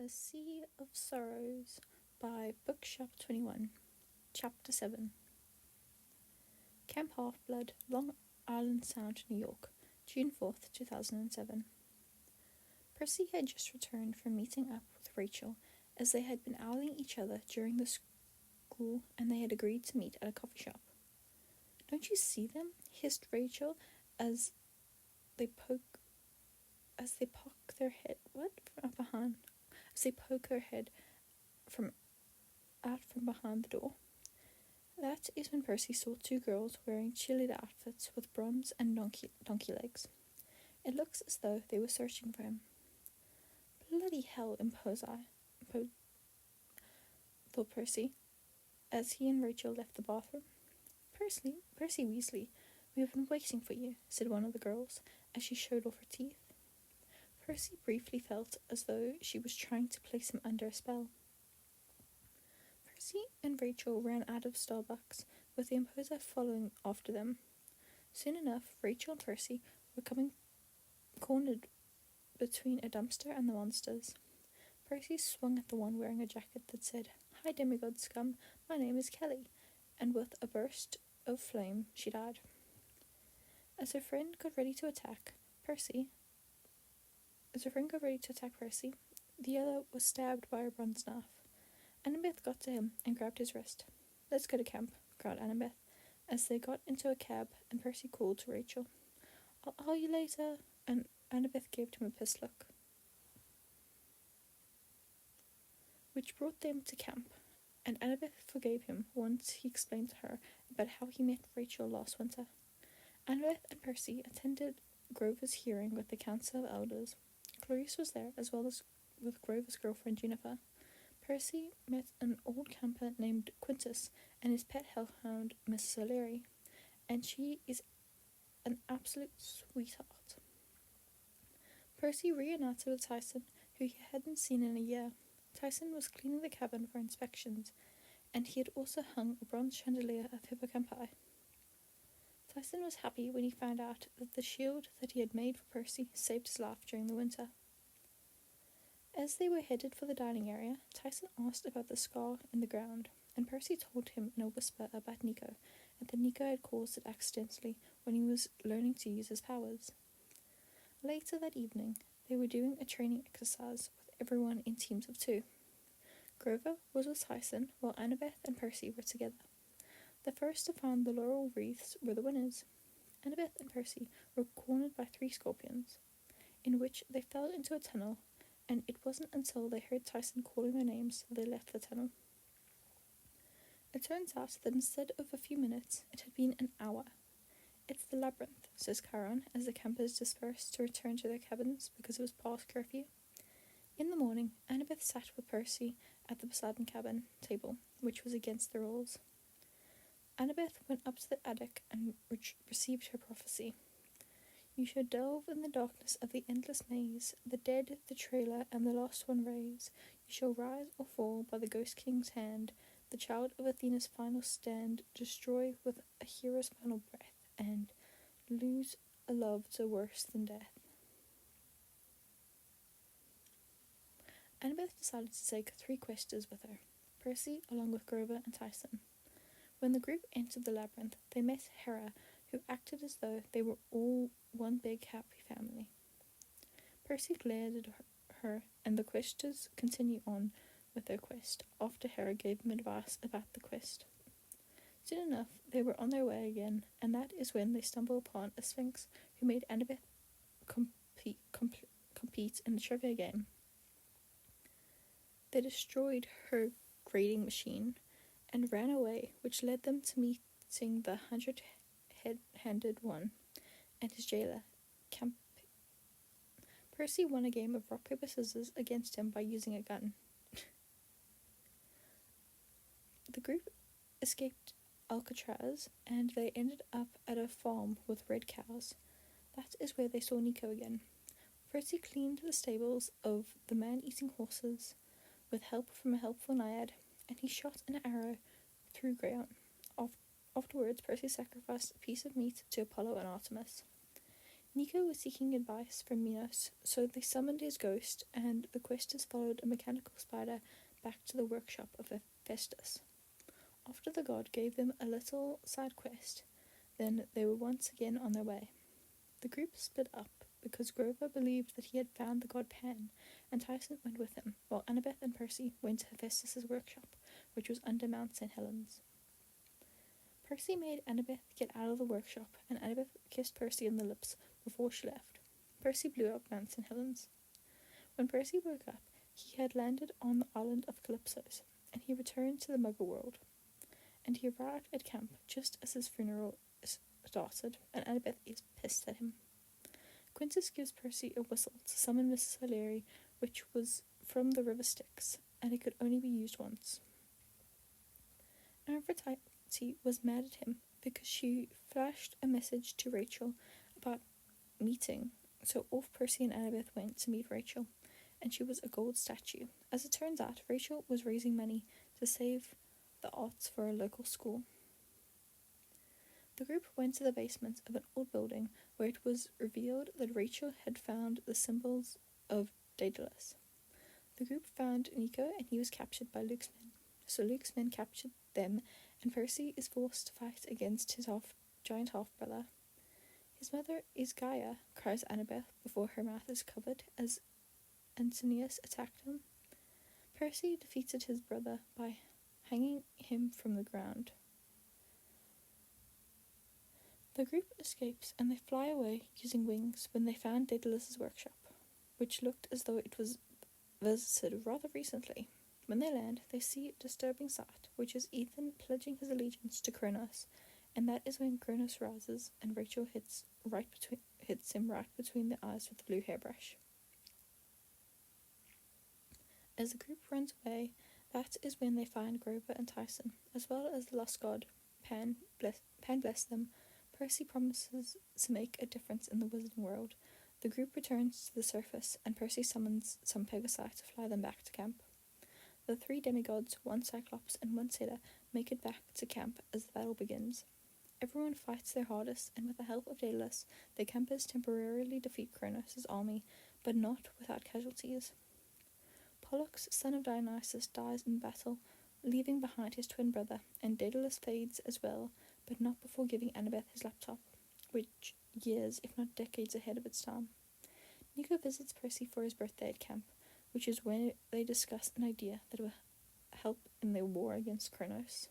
A Sea of Sorrows by Bookshope21, Chapter 7. Camp Half-Blood, Long Island Sound, New York, June 4th, 2007. Percy had just returned from meeting up with Rachel, as they had been owling each other during the school and they had agreed to meet at a coffee shop. "Don't you see them?" hissed Rachel as they poke their head from behind the door. That is when Percy saw two girls wearing cheerleader outfits with bronze and donkey legs. It looks as though they were searching for him. "Bloody hell, thought Percy, as he and Rachel left the bathroom. Percy Weasley, we have been waiting for you," said one of the girls, as she showed off her teeth. Percy briefly felt as though she was trying to place him under a spell. Percy and Rachel ran out of Starbucks, with the imposer following after them. Soon enough, Rachel and Percy were cornered between a dumpster and the monsters. Percy swung at the one wearing a jacket that said, "Hi demigod scum, my name is Kelly," and with a burst of flame she died. As her friend got ready to attack Percy, the other was stabbed by a bronze knife. Annabeth got to him and grabbed his wrist. "Let's go to camp," cried Annabeth, as they got into a cab and Percy called to Rachel. "I'll call you later," and Annabeth gave him a pissed look. Which brought them to camp, and Annabeth forgave him once he explained to her about how he met Rachel last winter. Annabeth and Percy attended Grover's hearing with the Council of Elders. Clarice was there, as well as with Grover's girlfriend Jennifer. Percy met an old camper named Quintus and his pet hellhound, Mrs. O'Leary, and she is an absolute sweetheart. Percy reunited with Tyson, who he hadn't seen in a year. Tyson was cleaning the cabin for inspections, and he had also hung a bronze chandelier of hippocampi. Tyson was happy when he found out that the shield that he had made for Percy saved his life during the winter. As they were headed for the dining area, Tyson asked about the scar in the ground, and Percy told him in a whisper about Nico, and that Nico had caused it accidentally when he was learning to use his powers. Later that evening, they were doing a training exercise with everyone in teams of 2. Grover was with Tyson, while Annabeth and Percy were together. The first to find the laurel wreaths were the winners. Annabeth and Percy were cornered by 3 scorpions, in which they fell into a tunnel, and it wasn't until they heard Tyson calling their names that they left the tunnel. It turns out that instead of a few minutes, it had been an hour. "It's the labyrinth," says Charon, as the campers dispersed to return to their cabins because it was past curfew. In the morning, Annabeth sat with Percy at the Poseidon cabin table, which was against the rules. Annabeth went up to the attic and received her prophecy. "You shall delve in the darkness of the endless maze, the dead, the trailer, and the lost one raise. You shall rise or fall by the Ghost King's hand, the child of Athena's final stand, destroy with a hero's final breath, and lose a love so worse than death." Annabeth decided to take 3 questers with her, Percy along with Grover and Tyson. When the group entered the labyrinth, they met Hera, who acted as though they were all one big happy family. Percy glared at her, and the questers continued on with their quest, after Hera gave them advice about the quest. Soon enough, they were on their way again, and that is when they stumbled upon a sphinx who made Annabeth compete in the trivia game. They destroyed her grading machine and ran away, which led them to meeting the 100-handed one and his jailer, Percy won a game of rock, paper, scissors against him by using a gun. The group escaped Alcatraz, and they ended up at a farm with red cows. That is where they saw Nico again. Percy cleaned the stables of the man-eating horses with help from a helpful naiad, and he shot an arrow through Grayon. Afterwards, Percy sacrificed a piece of meat to Apollo and Artemis. Nico was seeking advice from Minos, so they summoned his ghost, and the questers followed a mechanical spider back to the workshop of Hephaestus. After the god gave them a little side quest, then they were once again on their way. The group split up because Grover believed that he had found the god Pan, and Tyson went with him, while Annabeth and Percy went to Hephaestus' workshop, which was under Mount St. Helens. Percy made Annabeth get out of the workshop, and Annabeth kissed Percy on the lips before she left. Percy blew up Mount St. Helens. When Percy woke up, he had landed on the island of Calypsos, and he returned to the Muggle world. And he arrived at camp just as his funeral started, and Annabeth is pissed at him. Quintus gives Percy a whistle to summon Mrs. O'Leary, which was from the River Styx, and it could only be used once. Aphrodite was mad at him because she flashed a message to Rachel about meeting, so off Percy and Annabeth went to meet Rachel, and she was a gold statue. As it turns out, Rachel was raising money to save the arts for a local school. The group went to the basement of an old building where it was revealed that Rachel had found the symbols of Daedalus. The group found Nico and he was captured by Luke's men. So Luke's men captured them and Percy is forced to fight against his giant half-brother. His mother is Gaia, cries Annabeth before her mouth is covered as Antonius attacked him. Percy defeated his brother by hanging him from the ground. The group escapes and they fly away using wings when they found Daedalus' workshop, which looked as though it was visited rather recently. When they land, they see a disturbing sight, which is Ethan pledging his allegiance to Kronos, and that is when Kronos rises and Rachel hits him right between the eyes with the blue hairbrush. As the group runs away, that is when they find Grover and Tyson, as well as the lost god, Pan bless them. Percy promises to make a difference in the wizarding world. The group returns to the surface, and Percy summons some Pegasi to fly them back to camp. The 3 demigods, 1 Cyclops and 1 Satyr, make it back to camp as the battle begins. Everyone fights their hardest, and with the help of Daedalus, the campers temporarily defeat Kronos' army, but not without casualties. Pollux, son of Dionysus, dies in battle, leaving behind his twin brother, and Daedalus fades as well, but not before giving Annabeth his laptop, which years, if not decades ahead of its time. Nico visits Percy for his birthday at camp, which is when they discuss an idea that will help in their war against Kronos.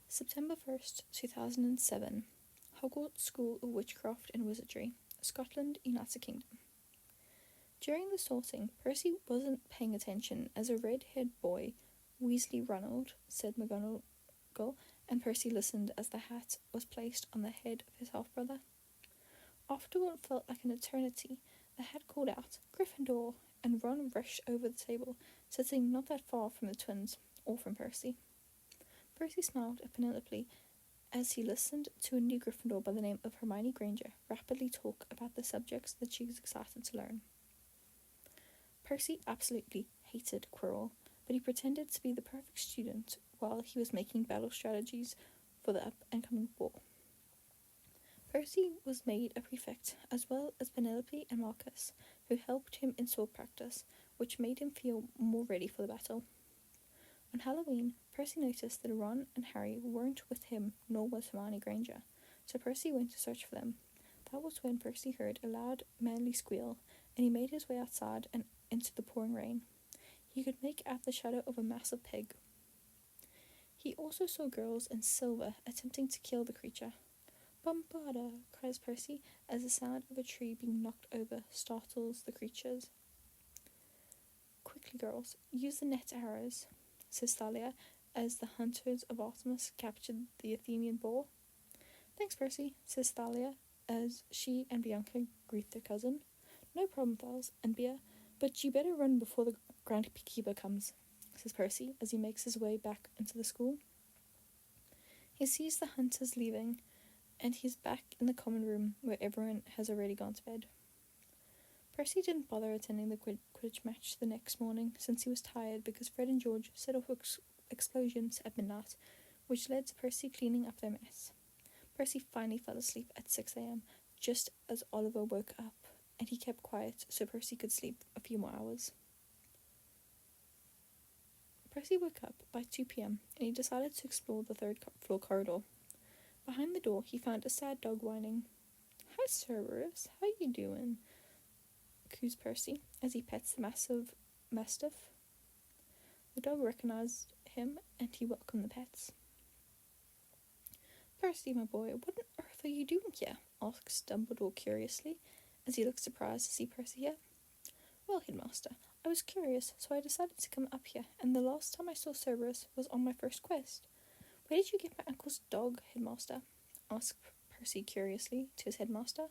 September 1st, 2007. Hogwarts School of Witchcraft and Wizardry, Scotland, United Kingdom. During the sorting, Percy wasn't paying attention as a red-haired boy, Weasley Ronald, said McGonagall, and Percy listened as the hat was placed on the head of his half-brother. After what felt like an eternity, the hat called out, "Gryffindor," and Ron rushed over the table, sitting not that far from the twins, or from Percy. Percy smiled at Penelope as he listened to a new Gryffindor by the name of Hermione Granger rapidly talk about the subjects that she was excited to learn. Percy absolutely hated Quirrell, but he pretended to be the perfect student while he was making battle strategies for the up-and-coming war. Percy was made a prefect, as well as Penelope and Marcus, who helped him in sword practice, which made him feel more ready for the battle. On Halloween, Percy noticed that Ron and Harry weren't with him, nor was Hermione Granger, so Percy went to search for them. That was when Percy heard a loud, manly squeal, and he made his way outside and into the pouring rain. He could make out the shadow of a massive pig. He also saw girls in silver attempting to kill the creature. "Bombarda!" cries Percy as the sound of a tree being knocked over startles the creatures. "Quickly, girls, use the net arrows," says Thalia as the hunters of Artemis captured the Athenian boar. "Thanks, Percy," says Thalia as she and Bianca greet their cousin. "No problem, Thals and Bea, but you better run before the groundkeeper comes," says Percy as he makes his way back into the school. He sees the hunters leaving, and he's back in the common room where everyone has already gone to bed. Percy didn't bother attending the Quidditch match the next morning since he was tired because Fred and George set off explosions at midnight, which led to Percy cleaning up their mess. Percy finally fell asleep at 6 a.m, just as Oliver woke up, and he kept quiet so Percy could sleep a few more hours. Percy woke up by 2 p.m, and he decided to explore the third-floor corridor. Behind the door, he found a sad dog whining. "Hi, Cerberus, how you doing?" coos Percy as he pets the massive mastiff. The dog recognized him, and he welcomed the pets. "Percy, my boy, what on earth are you doing here?" asks Dumbledore curiously, as he looks surprised to see Percy here. "Well, Headmaster, I was curious, so I decided to come up here, and the last time I saw Cerberus was on my first quest." "Where did you get my uncle's dog, Headmaster?" asked Percy curiously to his headmaster.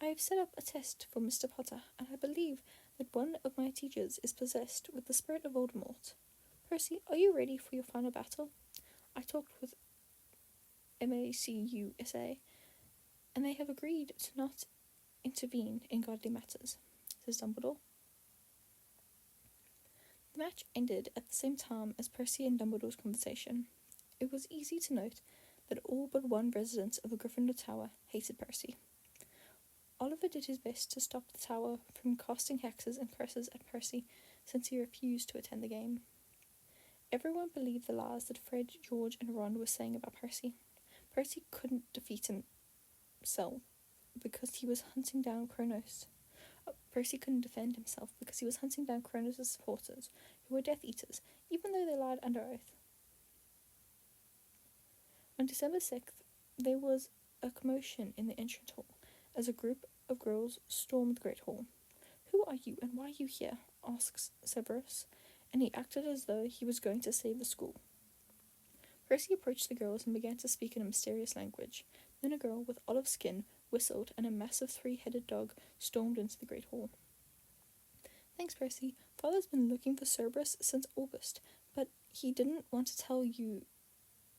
"I have set up a test for Mr. Potter, and I believe that one of my teachers is possessed with the spirit of Voldemort. Percy, are you ready for your final battle? I talked with MACUSA, and they have agreed to not intervene in godly matters," says Dumbledore. The match ended at the same time as Percy and Dumbledore's conversation. It was easy to note that all but one resident of the Gryffindor Tower hated Percy. Oliver did his best to stop the tower from casting hexes and curses at Percy, since he refused to attend the game. Everyone believed the lies that Fred, George, and Ron were saying about Percy. Percy couldn't defeat himself because he was hunting down Kronos. Percy couldn't defend himself because he was hunting down Kronos' supporters, who were Death Eaters, even though they lied under oath. On December 6th, there was a commotion in the entrance hall as a group of girls stormed the Great Hall. "Who are you, and why are you here?" asks Severus, and he acted as though he was going to save the school. Percy approached the girls and began to speak in a mysterious language. Then a girl with olive skin whistled, and a massive 3-headed dog stormed into the Great Hall. "Thanks, Percy. Father's been looking for Cerberus since August, but he didn't want to tell you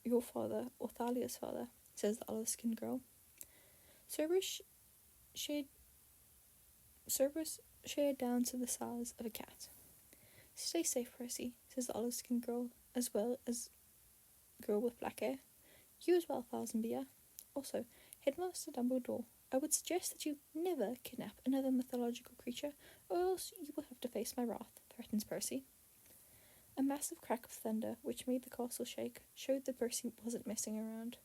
your father or Thalia's father," says the olive-skinned girl. Cerberus shared down to the size of a cat. "Stay safe, Percy," says the olive-skinned girl, as well as girl with black hair. "You as well, Falzenbeer. Also, Headmaster Dumbledore, I would suggest that you never kidnap another mythological creature, or else you will have to face my wrath," threatens Percy. A massive crack of thunder, which made the castle shake, showed that Percy wasn't messing around.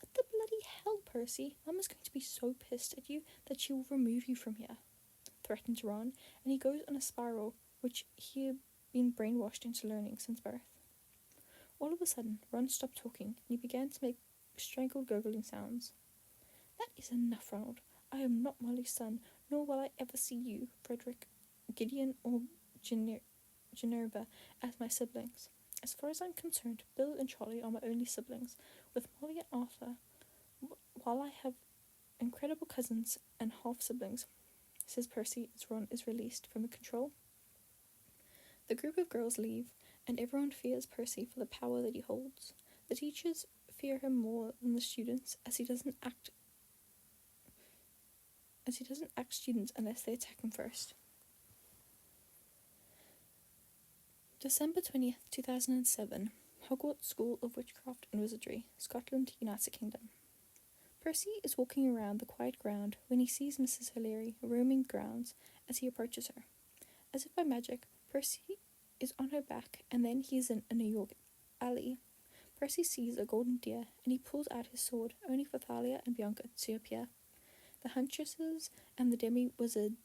"What the bloody hell, Percy? Mama's going to be so pissed at you that she will remove you from here," threatens Ron, and he goes on a spiral which he had been brainwashed into learning since birth. All of a sudden, Ron stopped talking, and he began to make strangled gurgling sounds. "That is enough, Ronald. I am not Molly's son, nor will I ever see you, Frederick, Gideon, or Minerva as my siblings. As far as I'm concerned, Bill and Charlie are my only siblings, with Molly and Arthur, while I have incredible cousins and half-siblings," says Percy as Ron is released from the control. The group of girls leave, and everyone fears Percy for the power that he holds. The teachers fear him more than the students, as he doesn't act students unless they attack him first. December 20th, 2007. Hogwarts School of Witchcraft and Wizardry, Scotland, United Kingdom. Percy is walking around the quiet ground when he sees Mrs. O'Leary roaming the grounds as he approaches her. As if by magic, Percy is on her back, and then he is in a New York alley. Percy sees a golden deer, and he pulls out his sword, only for Thalia and Bianca to appear. The huntresses and the demi-wizard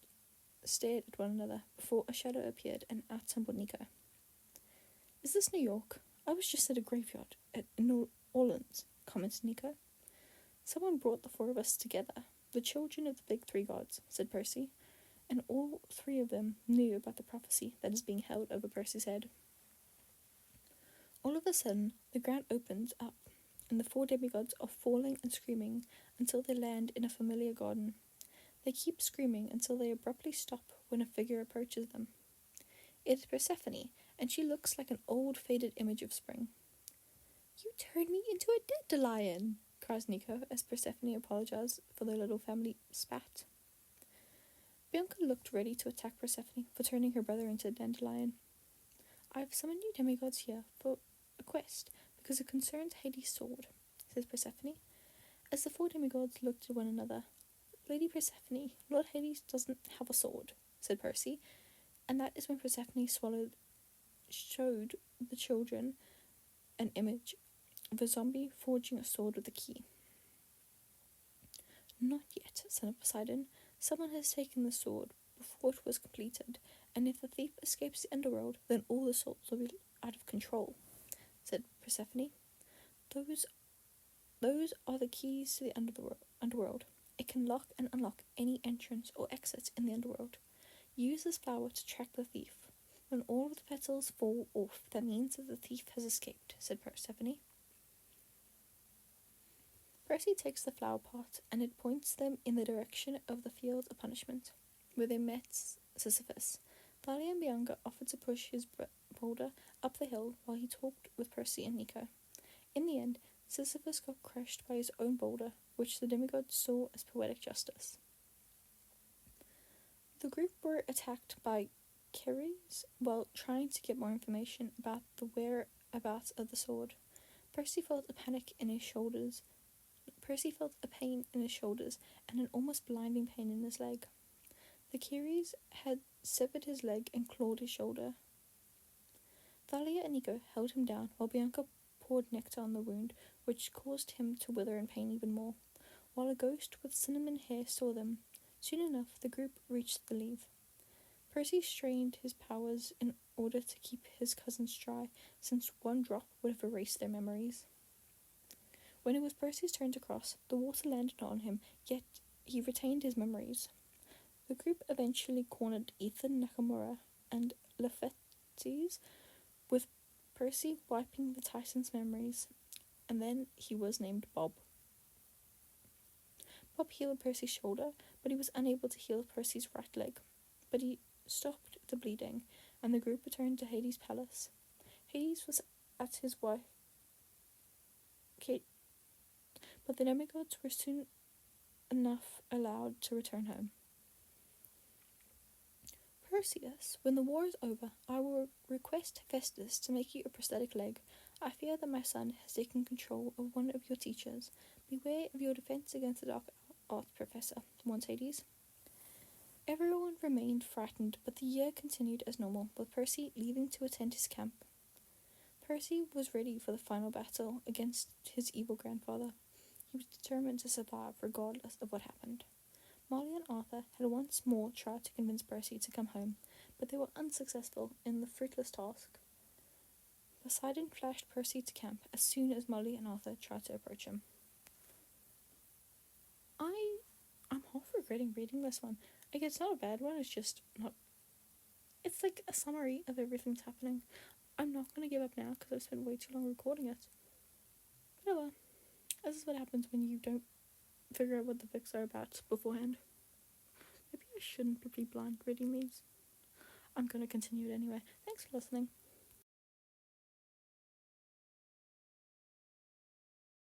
stared at one another before a shadow appeared and out tumbled Nico. "Is this New York? I was just at a graveyard at New Orleans," commented Nico. "Someone brought the 4 of us together, the children of the big 3 gods," said Percy, and all 3 of them knew about the prophecy that is being held over Percy's head. All of a sudden, the ground opens up, and the 4 demigods are falling and screaming until they land in a familiar garden. They keep screaming until they abruptly stop when a figure approaches them. It is Persephone, and she looks like an old, faded image of spring. "You turned me into a dandelion," cries Nico as Persephone apologizes for their little family spat. Bianca looked ready to attack Persephone for turning her brother into a dandelion. "I've summoned you demigods here for a quest because it concerns Hades' sword," says Persephone. As the four demigods looked at one another, Lady Persephone, Lord Hades doesn't have a sword, said Percy, and that is when Persephone showed the children an image of a zombie forging a sword with a key. Not yet, son of Poseidon. Someone has taken the sword before it was completed, and if the thief escapes the underworld, then all the souls will be out of control, said Persephone. Those are the keys to the underworld. It can lock and unlock any entrance or exit in the underworld. Use this flower to track the thief. When all of the petals fall off, that means that the thief has escaped, said Persephone. Percy takes the flower pot, and it points them in the direction of the field of punishment, where they met Sisyphus. Thalia and Bianca offered to push his boulder up the hill while he talked with Percy and Nico. In the end, Sisyphus got crushed by his own boulder, which the demigods saw as poetic justice. The group were attacked by Ceres while trying to get more information about the whereabouts of the sword. Percy felt a pain in his shoulders and an almost blinding pain in his leg. The Ceres had severed his leg and clawed his shoulder. Thalia and Nico held him down while Bianca poured nectar on the wound, which caused him to wither in pain even more. While a ghost with cinnamon hair saw them, soon enough the group reached the leave. Percy strained his powers in order to keep his cousins dry, since one drop would have erased their memories. When it was Percy's turn to cross, the water landed on him, yet he retained his memories. The group eventually cornered Ethan, Nakamura, and Laphetes, with Percy wiping the Titan's memories, and then he was named Bob. Bob healed Percy's shoulder, but he was unable to heal Percy's right leg. But he stopped the bleeding, and the group returned to Hades' palace. Hades was at his wife, Kate, but the demigods were soon enough allowed to return home. Perseus, when the war is over, I will request Festus to make you a prosthetic leg. I fear that my son has taken control of one of your teachers. Beware of your defense against the dark arts professor, warned Hades. Everyone remained frightened, but the year continued as normal, with Percy leaving to attend his camp. Percy was ready for the final battle against his evil grandfather. He was determined to survive regardless of what happened. Molly and Arthur had once more tried to convince Percy to come home, but they were unsuccessful in the fruitless task. Poseidon flashed Percy to camp as soon as Molly and Arthur tried to approach him. I'm half regretting reading this one. Like, it's not a bad one, it's just not... It's like a summary of everything that's happening. I'm not going to give up now because I've spent way too long recording it. But oh well. This is what happens when you don't figure out what the fics are about beforehand. Maybe I shouldn't be blind reading these. I'm going to continue it anyway. Thanks for listening.